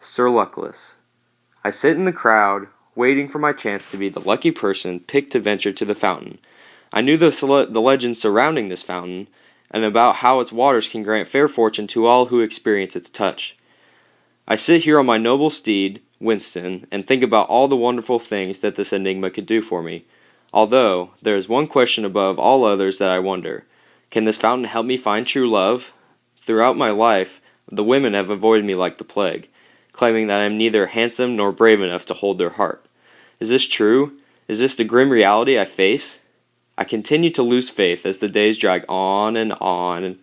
Sir Luckless. I sit in the crowd, waiting for my chance to be the lucky person picked to venture to the fountain. I knew the legends surrounding this fountain, and about how its waters can grant fair fortune to all who experience its touch. I sit here on my noble steed, Winston, and think about all the wonderful things that this enigma could do for me. Although, there is one question above all others that I wonder. Can this fountain help me find true love? Throughout my life, the women have avoided me like the plague, claiming that I am neither handsome nor brave enough to hold their heart. Is this true? Is this the grim reality I face? I continue to lose faith as the days drag on and on, and...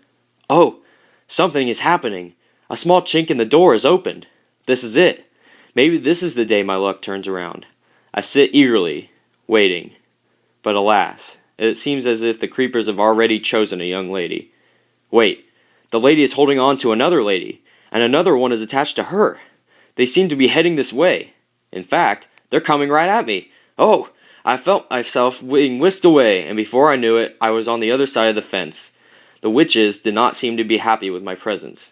Oh! Something is happening! A small chink in the door is opened! This is it! Maybe this is the day my luck turns around. I sit eagerly, waiting. But alas, it seems as if the creepers have already chosen a young lady. Wait, the lady is holding on to another lady, and another one is attached to her. They seem to be heading this way. In fact, they're coming right at me. Oh, I felt myself being whisked away, and before I knew it, I was on the other side of the fence. The witches did not seem to be happy with my presence.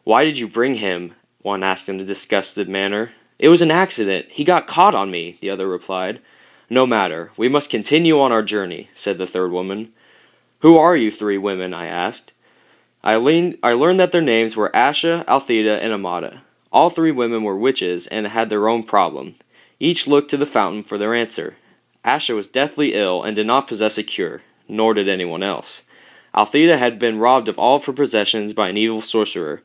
Why did you bring him? One asked in a disgusted manner. It was an accident. He got caught on me, the other replied. No matter. We must continue on our journey, said the third woman. Who are you three women? I asked. I learned that their names were Asha, Althea, and Amata. All three women were witches and had their own problem. Each looked to the fountain for their answer. Asha was deathly ill and did not possess a cure, nor did anyone else. Althea had been robbed of all of her possessions by an evil sorcerer.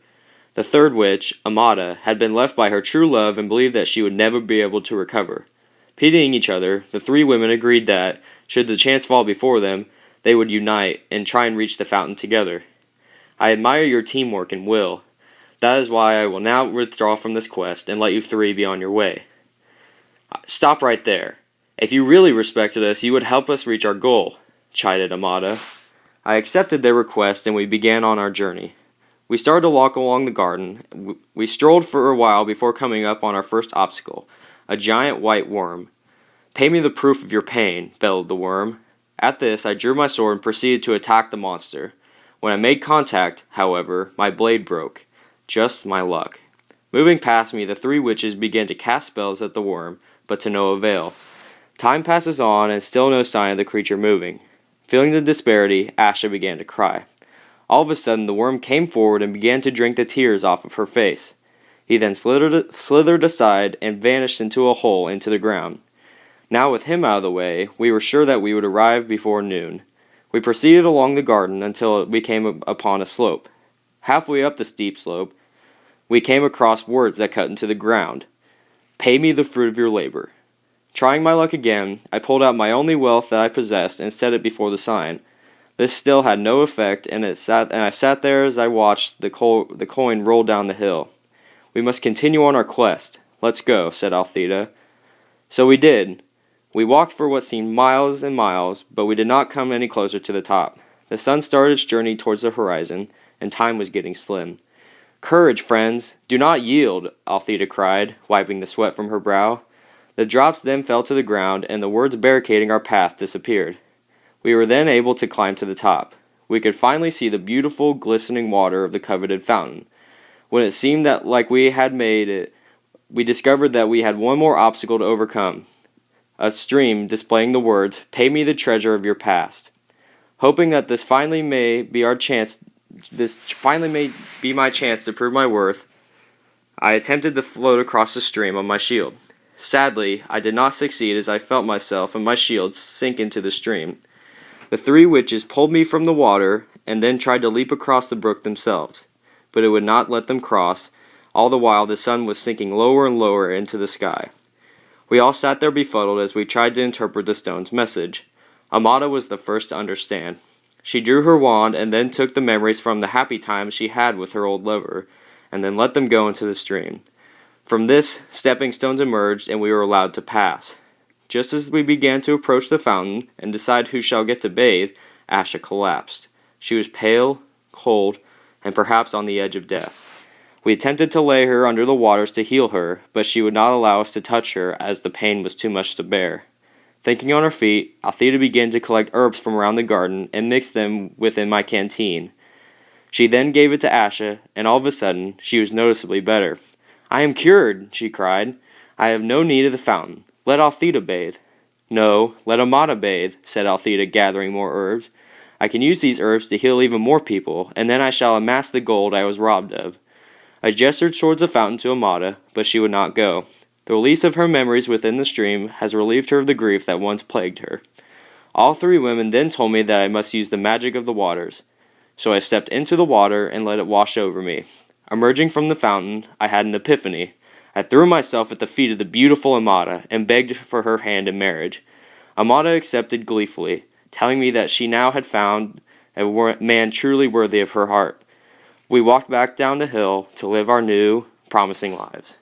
The third witch, Amata, had been left by her true love and believed that she would never be able to recover. Pitying each other, the three women agreed that, should the chance fall before them, they would unite and try and reach the fountain together. I admire your teamwork and will. That is why I will now withdraw from this quest and let you three be on your way. Stop right there. If you really respected us, you would help us reach our goal, chided Amata. I accepted their request and we began on our journey. We started to walk along the garden. We strolled for a while before coming up on our first obstacle, a giant white worm. Pay me the proof of your pain, bellowed the worm. At this, I drew my sword and proceeded to attack the monster. When I made contact, however, my blade broke. Just my luck. Moving past me, the three witches began to cast spells at the worm, but to no avail. Time passes on, and still no sign of the creature moving. Feeling the disparity, Asha began to cry. All of a sudden, the worm came forward and began to drink the tears off of her face. He then slithered aside and vanished into a hole into the ground. Now with him out of the way, we were sure that we would arrive before noon. We proceeded along the garden until we came upon a slope. Halfway up the steep slope, we came across words that cut into the ground. Pay me the fruit of your labor. Trying my luck again, I pulled out my only wealth that I possessed and set it before the sign. This still had no effect, and I sat there as I watched the coin roll down the hill. We must continue on our quest. Let's go, said Althea. So we did. We walked for what seemed miles and miles, but we did not come any closer to the top. The sun started its journey towards the horizon, and time was getting slim. Courage, friends! Do not yield, Althea cried, wiping the sweat from her brow. The drops then fell to the ground, and the words barricading our path disappeared. We were then able to climb to the top. We could finally see the beautiful, glistening water of the coveted fountain. When it seemed that like we had made it, we discovered that we had one more obstacle to overcome. A stream displaying the words, "Pay me the treasure of your past." Hoping that this finally may be my chance to prove my worth, I attempted to float across the stream on my shield. Sadly, I did not succeed as I felt myself and my shield sink into the stream. The three witches pulled me from the water and then tried to leap across the brook themselves, but it would not let them cross. All the while the sun was sinking lower and lower into the sky. We all sat there befuddled as we tried to interpret the stone's message. Amata was the first to understand. She drew her wand and then took the memories from the happy times she had with her old lover, and then let them go into the stream. From this, stepping stones emerged, and we were allowed to pass. Just as we began to approach the fountain and decide who shall get to bathe, Asha collapsed. She was pale, cold, and perhaps on the edge of death. We attempted to lay her under the waters to heal her, but she would not allow us to touch her as the pain was too much to bear. Thinking on her feet, Althea began to collect herbs from around the garden and mix them within my canteen. She then gave it to Asha, and all of a sudden, she was noticeably better. "I am cured," she cried. "I have no need of the fountain. Let Althea bathe." "No, let Amata bathe," said Althea, gathering more herbs. "I can use these herbs to heal even more people, and then I shall amass the gold I was robbed of." I gestured towards the fountain to Amata, but she would not go. The release of her memories within the stream has relieved her of the grief that once plagued her. All three women then told me that I must use the magic of the waters. So I stepped into the water and let it wash over me. Emerging from the fountain, I had an epiphany. I threw myself at the feet of the beautiful Amata and begged for her hand in marriage. Amata accepted gleefully, telling me that she now had found a man truly worthy of her heart. We walked back down the hill to live our new, promising lives.